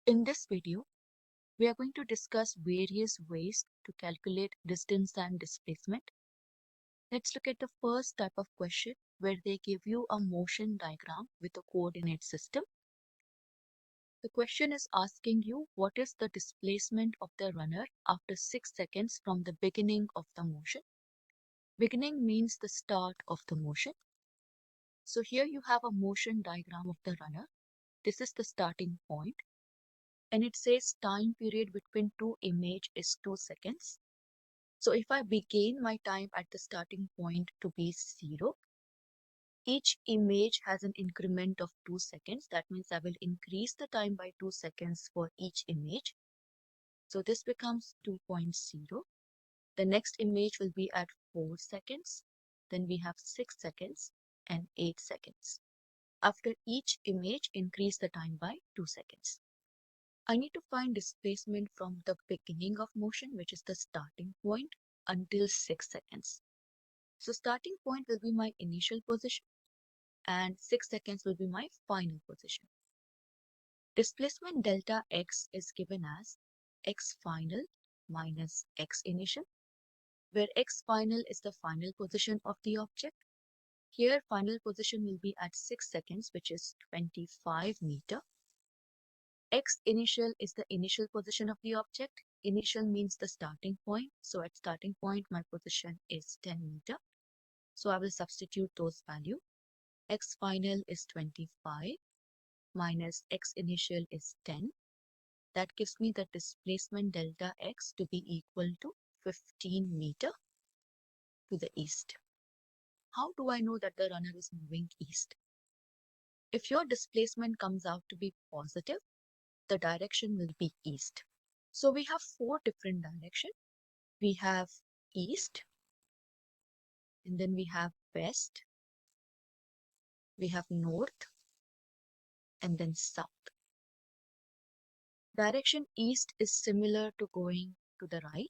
In this video, we are going to discuss various ways to calculate distance and displacement. Let's look at the first type of question where they give you a motion diagram with a coordinate system. The question is asking you what is the displacement of the runner after 6 seconds from the beginning of the motion. Beginning means the start of the motion. So here you have a motion diagram of the runner. This is the starting point. And it says time period between two images is 2 seconds. So if I begin my time at the starting point to be 0, each image has an increment of 2 seconds. That means I will increase the time by 2 seconds for each image. So this becomes 2.0. The next image will be at 4 seconds. Then we have 6 seconds and 8 seconds. After each image, increase the time by 2 seconds. I need to find displacement from the beginning of motion, which is the starting point, until 6 seconds. So starting point will be my initial position and 6 seconds will be my final position. Displacement delta x is given as x final minus x initial, where x final is the final position of the object. Here final position will be at 6 seconds, which is 25 meter. X initial is the initial position of the object. Initial means the starting point. So at starting point, my position is 10 meter. So I will substitute those values. X final is 25 minus X initial is 10. That gives me the displacement delta X to be equal to 15 meter to the east. How do I know that the runner is moving east? If your displacement comes out to be positive, the direction will be east. So we have 4 different directions. We have east, and then we have west, we have north, and then south. Direction east is similar to going to the right.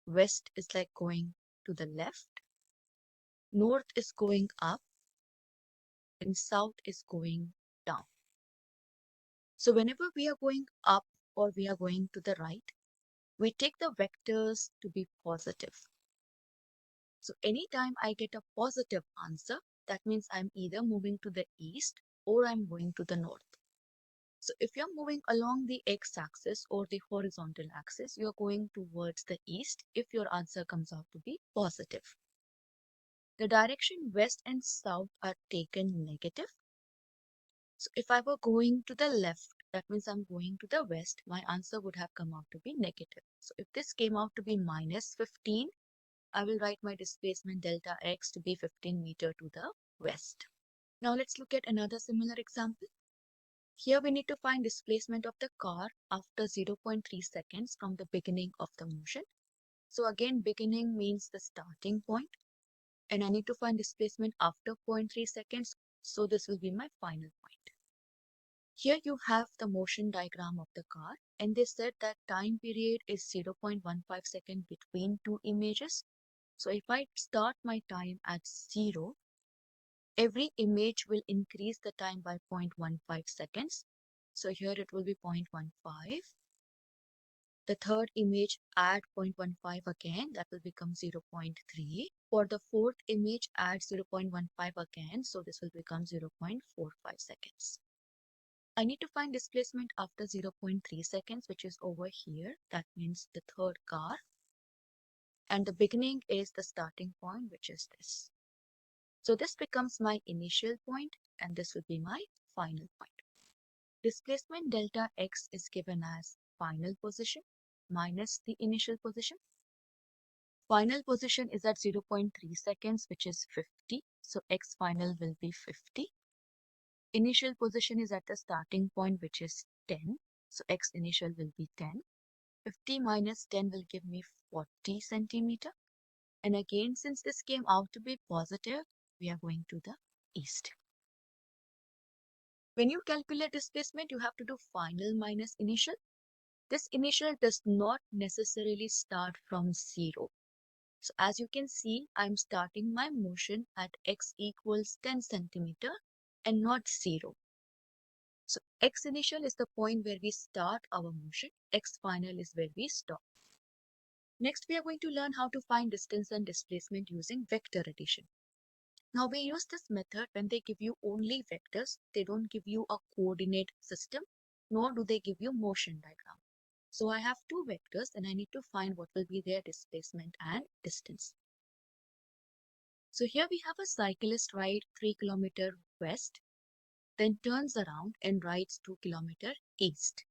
West is like going to the left. North is going up, and south is going down. So whenever we are going up or we are going to the right, we take the vectors to be positive. So anytime I get a positive answer, that means I'm either moving to the east or I'm going to the north. So if you're moving along the x-axis or the horizontal axis, you're going towards the east if your answer comes out to be positive. The direction west and south are taken negative. So if I were going to the left, that means I'm going to the west, my answer would have come out to be negative. So if this came out to be minus 15, I will write my displacement delta x to be 15 meter to the west. Now let's look at another similar example. Here we need to find displacement of the car after 0.3 seconds from the beginning of the motion. So again, beginning means the starting point, and I need to find displacement after 0.3 seconds. So this will be my final point. Here you have the motion diagram of the car, and they said that time period is 0.15 seconds between two images. So if I start my time at 0, every image will increase the time by 0.15 seconds. So here it will be 0.15. The third image add 0.15 again, that will become 0.3. For the fourth image add 0.15 again, so this will become 0.45 seconds. I need to find displacement after 0.3 seconds, which is over here. That means the third car. And the beginning is the starting point, which is this. So this becomes my initial point, and this will be my final point. Displacement delta x is given as final position minus the initial position. Final position is at 0.3 seconds, which is 50. So x final will be 50. Initial position is at the starting point, which is 10. So x initial will be 10. 50 minus 10 will give me 40 centimeter. And again, since this came out to be positive, we are going to the east. When you calculate displacement, you have to do final minus initial. This initial does not necessarily start from 0. So as you can see, I'm starting my motion at x equals 10 centimeter and not 0. So X initial is the point where we start our motion. X final is where we stop. Next, we are going to learn how to find distance and displacement using vector addition. Now, we use this method when they give you only vectors. They don't give you a coordinate system, nor do they give you motion diagram. So I have two vectors and I need to find what will be their displacement and distance. So here we have a cyclist ride 3 km west, then turns around and rides 2 km east.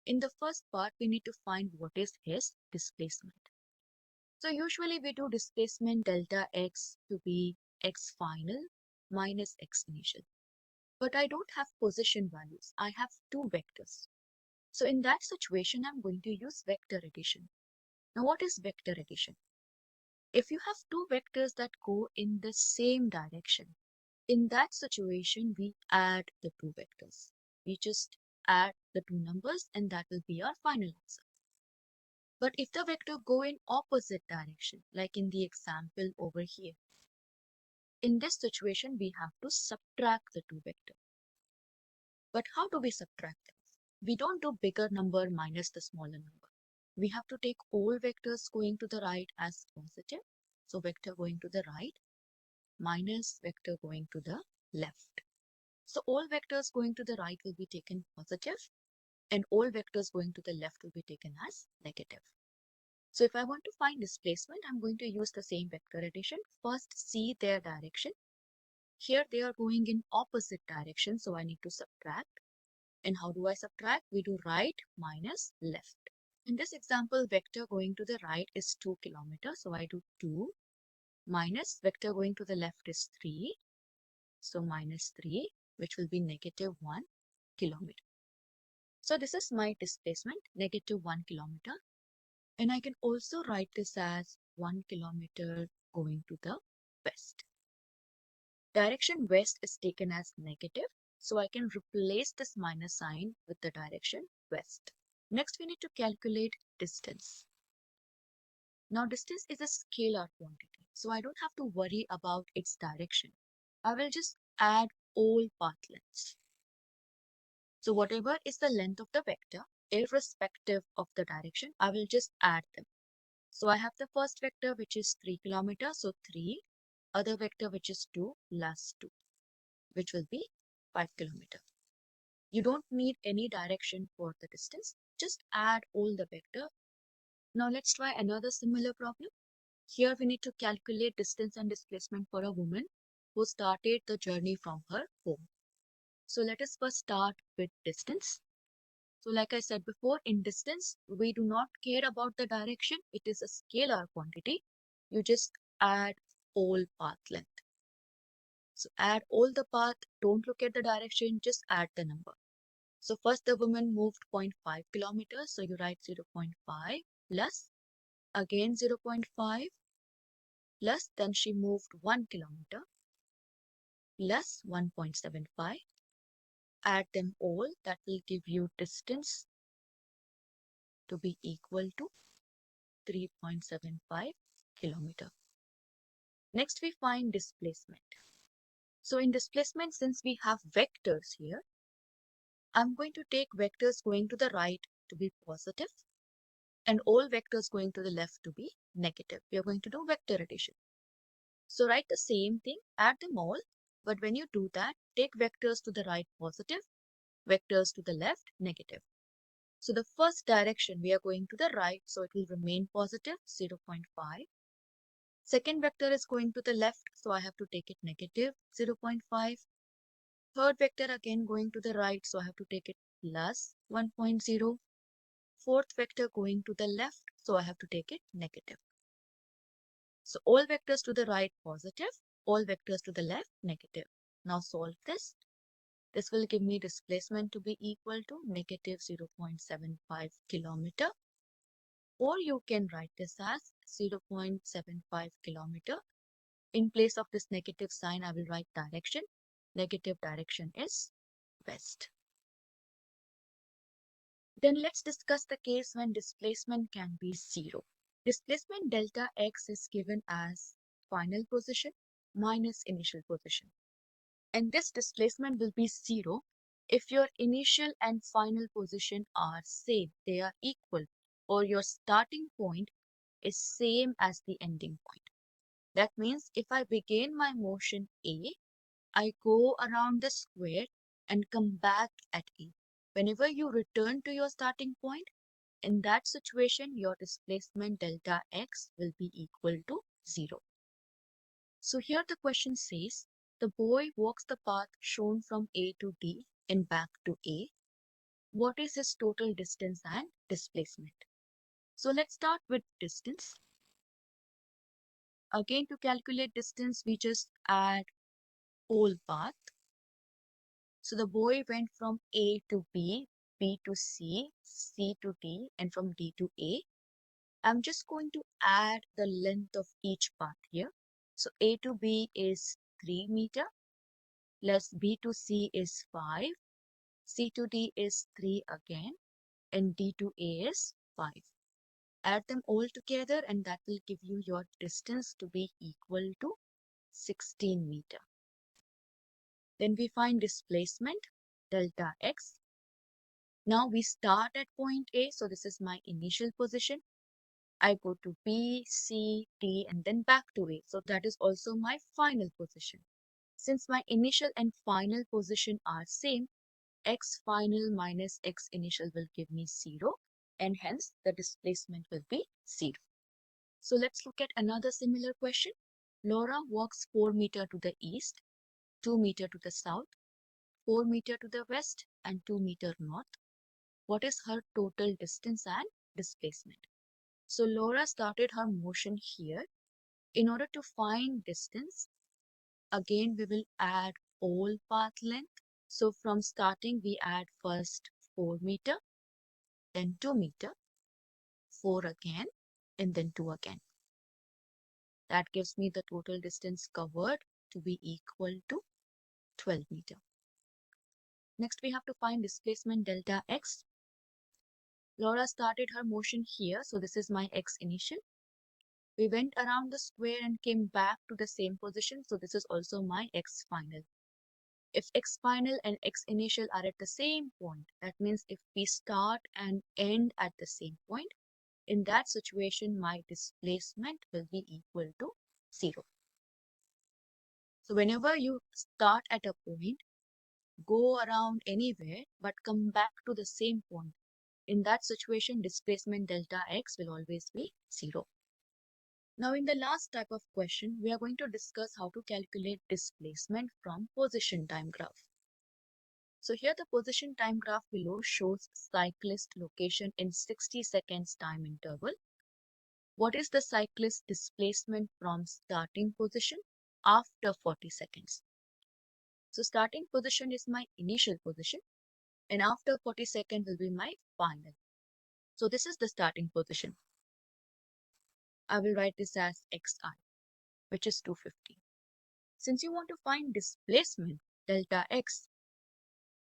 In the first part, we need to find what is his displacement. So usually we do displacement delta x to be x final minus x initial. But I don't have position values. I have two vectors. So in that situation, I'm going to use vector addition. Now what is vector addition? If you have two vectors that go in the same direction, in that situation, we add the two vectors. We just add the two numbers and that will be our final answer. But if the vector go in opposite direction, like in the example over here, in this situation, we have to subtract the two vectors. But how do we subtract them? We don't do bigger number minus the smaller number. We have to take all vectors going to the right as positive. So vector going to the right minus vector going to the left. So all vectors going to the right will be taken positive and all vectors going to the left will be taken as negative. So if I want to find displacement, I'm going to use the same vector addition. First, see their direction. Here they are going in opposite direction, so I need to subtract. And how do I subtract? We do right minus left. In this example, vector going to the right is 2 km. So I do 2 minus vector going to the left is 3. So minus 3, which will be negative 1 kilometer. So this is my displacement, negative 1 kilometer. And I can also write this as 1 kilometer going to the west. Direction west is taken as negative, so I can replace this minus sign with the direction west. Next, we need to calculate distance. Now, distance is a scalar quantity, so I don't have to worry about its direction. I will just add all path lengths. So whatever is the length of the vector, irrespective of the direction, I will just add them. So I have the first vector, which is 3 km, so 3. Other vector, which is 2 plus 2, which will be 5 km. You don't need any direction for the distance. Just add all the vector. Now let's try another similar problem. Here we need to calculate distance and displacement for a woman who started the journey from her home. So let us first start with distance. So like I said before, in distance, we do not care about the direction. It is a scalar quantity. You just add all path length. So add all the path, don't look at the direction, just add the number. So first the woman moved 0.5 kilometers, so you write 0.5 plus again 0.5 plus then she moved 1 kilometer plus 1.75. Add them all, that will give you distance to be equal to 3.75 kilometer. Next we find displacement. So in displacement, since we have vectors here, I'm going to take vectors going to the right to be positive and all vectors going to the left to be negative. We are going to do vector addition. So write the same thing, add them all, but when you do that, take vectors to the right positive, vectors to the left negative. So the first direction we are going to the right, so it will remain positive 0.5. Second vector is going to the left, so I have to take it negative 0.5. Third vector again going to the right, so I have to take it plus 1.0. Fourth vector going to the left, so I have to take it negative. So all vectors to the right positive, all vectors to the left negative. Now solve this. This will give me displacement to be equal to negative 0.75 kilometer. Or you can write this as 0.75 kilometer. In place of this negative sign, I will write direction. Negative direction is west. Then let's discuss the case when displacement can be 0. Displacement delta x is given as final position minus initial position. And this displacement will be 0 If your initial and final position are same, they are equal, or your starting point is same as the ending point. That means if I begin my motion A, I go around the square and come back at A. Whenever you return to your starting point, in that situation, your displacement delta x will be equal to 0. So here the question says, the boy walks the path shown from A to D and back to A. What is his total distance and displacement? So let's start with distance. Again, to calculate distance, we just add whole path. So the boy went from A to B, B to C, C to D, and from D to A. I'm just going to add the length of each path here. So A to B is 3 meter, plus B to C is 5, C to D is 3 again, and D to A is 5. Add them all together and that will give you your distance to be equal to 16 meter. Then we find displacement, delta x. Now we start at point A, so this is my initial position. I go to B, C, D, and then back to A. So that is also my final position. Since my initial and final position are same, x final minus x initial will give me 0, and hence the displacement will be 0. So let's look at another similar question. Laura walks 4 meter to the east, 2 meter to the south, 4 meter to the west, and 2 meter north. What is her total distance and displacement? So Laura started her motion here. In order to find distance, again we will add all path length. So from starting we add first 4 meter, then 2 meter, 4 again, and then 2 again. That gives me the total distance covered to be equal to 12 meter. Next we have to find displacement delta x. Laura started her motion here, so this is my x initial. We went around the square and came back to the same position, so this is also my x final. If x final and x initial are at the same point, that means if we start and end at the same point, in that situation my displacement will be equal to 0. So whenever you start at a point, go around anywhere but come back to the same point, in that situation displacement delta x will always be 0. Now in the last type of question, we are going to discuss how to calculate displacement from position time graph. So here the position time graph below shows cyclist location in 60 seconds time interval. What is the cyclist displacement from starting position after 40 seconds? So starting position is my initial position and after 40 seconds will be my final. So this is the starting position. I will write this as xi, which is 250. Since you want to find displacement delta x,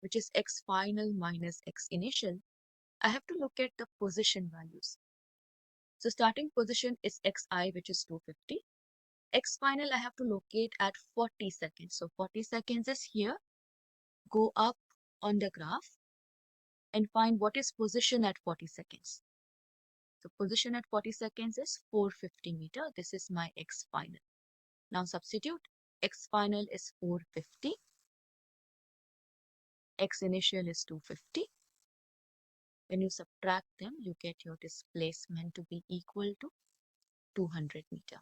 which is x final minus x initial, I have to look at the position values. So starting position is xi, which is 250. X final I have to locate at 40 seconds. So 40 seconds is here. Go up on the graph and find what is position at 40 seconds. So position at 40 seconds is 450 meter. This is my x final. Now substitute. X final is 450. X initial is 250. When you subtract them, you get your displacement to be equal to 200 meter.